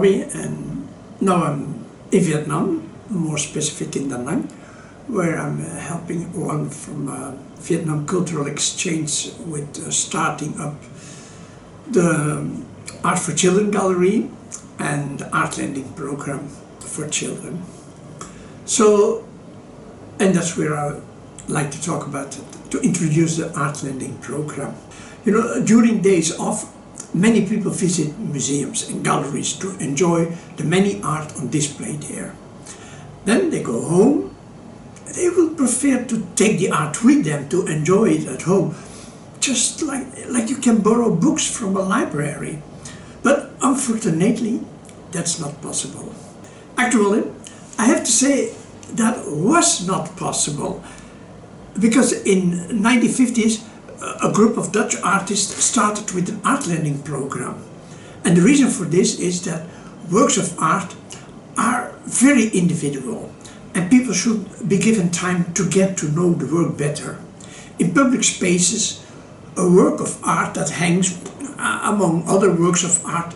Roby, and now I'm in Vietnam, more specific in Đà Nẵng, where I'm helping one from Vietnam Cultural Exchange with starting up the Art for Children Gallery and the Art Lending Program for children. So, and that's where I like to talk about it, to introduce the Art Lending Program. You know, during days off, many people visit museums and galleries to enjoy the many art on display there. Then they go home. They will prefer to take the art with them to enjoy it at home, just like you can borrow books from a library. But unfortunately, that's not possible. Actually, I have to say that was not possible, because in 1950s, a group of Dutch artists started with an art lending program. And the reason for this is that works of art are very individual, and people should be given time to get to know the work better. In public spaces, a work of art that hangs among other works of art,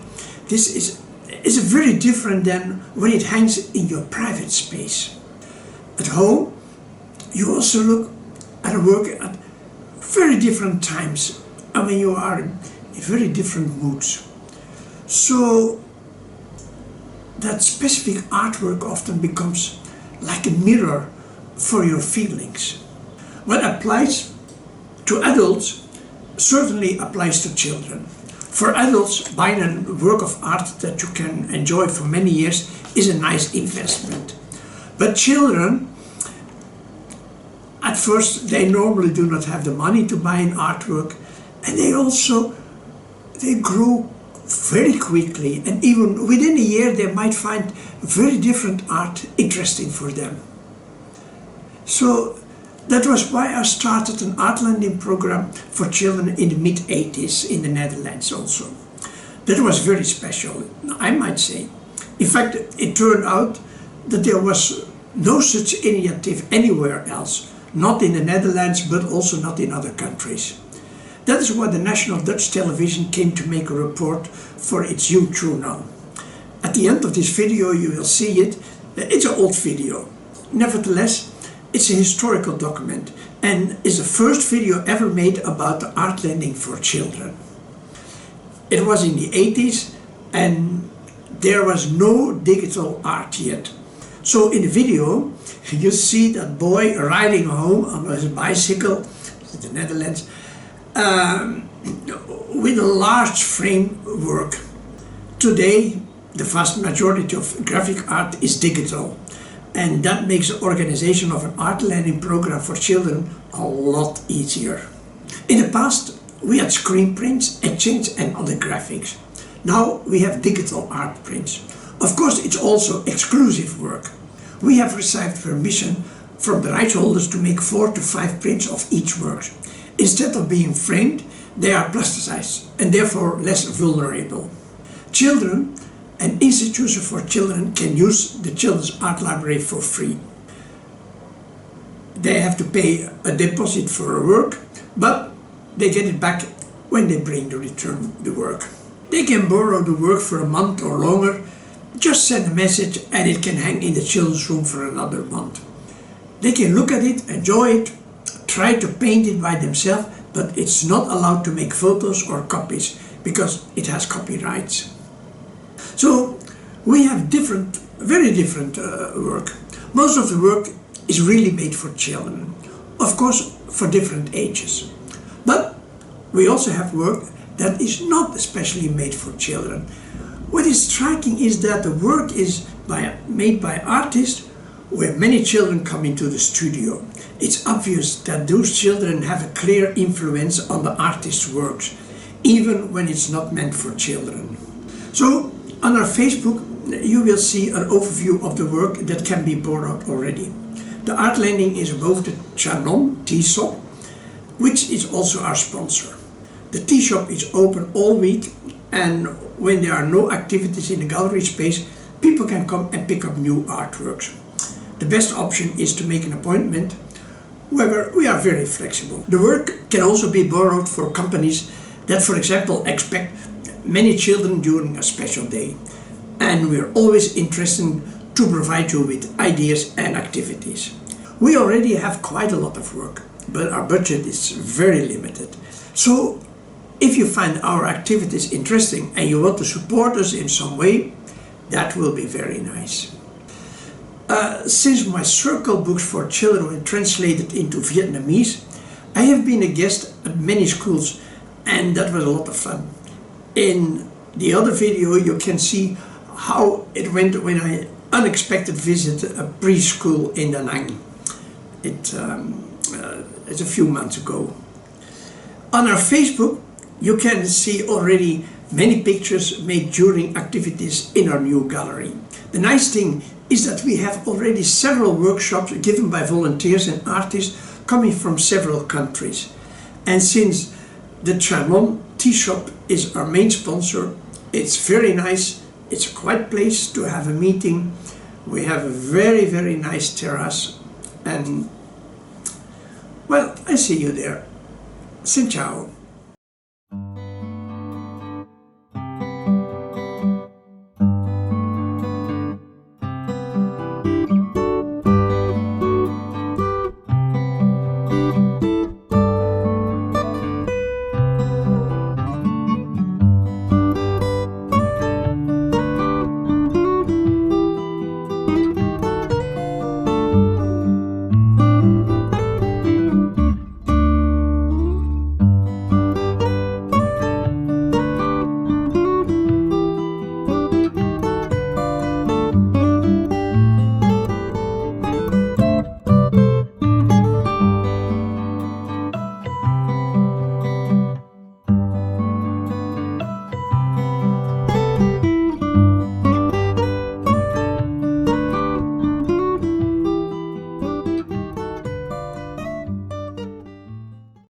this is very different than when it hangs in your private space. At home, you also look at a work at very different times, and when you are in very different moods. So that specific artwork often becomes like a mirror for your feelings. What applies to adults certainly applies to children. For adults, buying a work of art that you can enjoy for many years is a nice investment. But children, at first, they normally do not have the money to buy an artwork, and they grow very quickly, and even within a year they might find very different art interesting for them. So that was why I started an art lending program for children in the mid-80s in the Netherlands also. That was very special, I might say. In fact, it turned out that there was no such initiative anywhere else, not in the Netherlands, but also not in other countries. That is why the National Dutch Television came to make a report for its youth journal. At the end of this video you will see it. It's an old video. Nevertheless, it's a historical document and is the first video ever made about the art lending for children. It was in the 80s and there was no digital art yet. So in the video you see that boy riding home on his bicycle in the Netherlands with a large frame work. Today the vast majority of graphic art is digital, and that makes the organization of an art lending program for children a lot easier. In the past we had screen prints, etchings and other graphics. Now we have digital art prints. Of course, it's also exclusive work. We have received permission from the rights holders to make 4 to 5 prints of each work. Instead of being framed, they are plasticized and therefore less vulnerable. Children and institutions for children can use the Children's Art Library for free. They have to pay a deposit for a work, but they get it back when they return the work. They can borrow the work for a month or longer. Just send a message and it can hang in the children's room for another month. They can look at it, enjoy it, try to paint it by themselves, but it's not allowed to make photos or copies because it has copyrights. So we have very different work. Most of the work is really made for children, of course for different ages. But we also have work that is not especially made for children. What is striking is that the work is made by artists where many children come into the studio. It's obvious that those children have a clear influence on the artist's works, even when it's not meant for children. So on our Facebook you will see an overview of the work that can be borrowed already. The art lending is above the Trong tea shop, which is also our sponsor. The tea shop is open all week, and when there are no activities in the gallery space, people can come and pick up new artworks. The best option is to make an appointment. However, we are very flexible. The work can also be borrowed for companies that, for example, expect many children during a special day. and we're always interested to provide you with ideas and activities. We already have quite a lot of work, but our budget is very limited. So if you find our activities interesting and you want to support us in some way, that will be very nice. Since my circle books for children were translated into Vietnamese, I have been a guest at many schools, and that was a lot of fun. In the other video you can see how it went when I unexpected visited a preschool in Đà Nẵng. It's a few months ago. On our Facebook you can see already many pictures made during activities in our new gallery. The nice thing is that we have already several workshops given by volunteers and artists coming from several countries. And since the Tremont tea shop is our main sponsor, it's very nice. It's a quiet place to have a meeting. We have a very, very nice terrace. And, well, I see you there. Xin chào.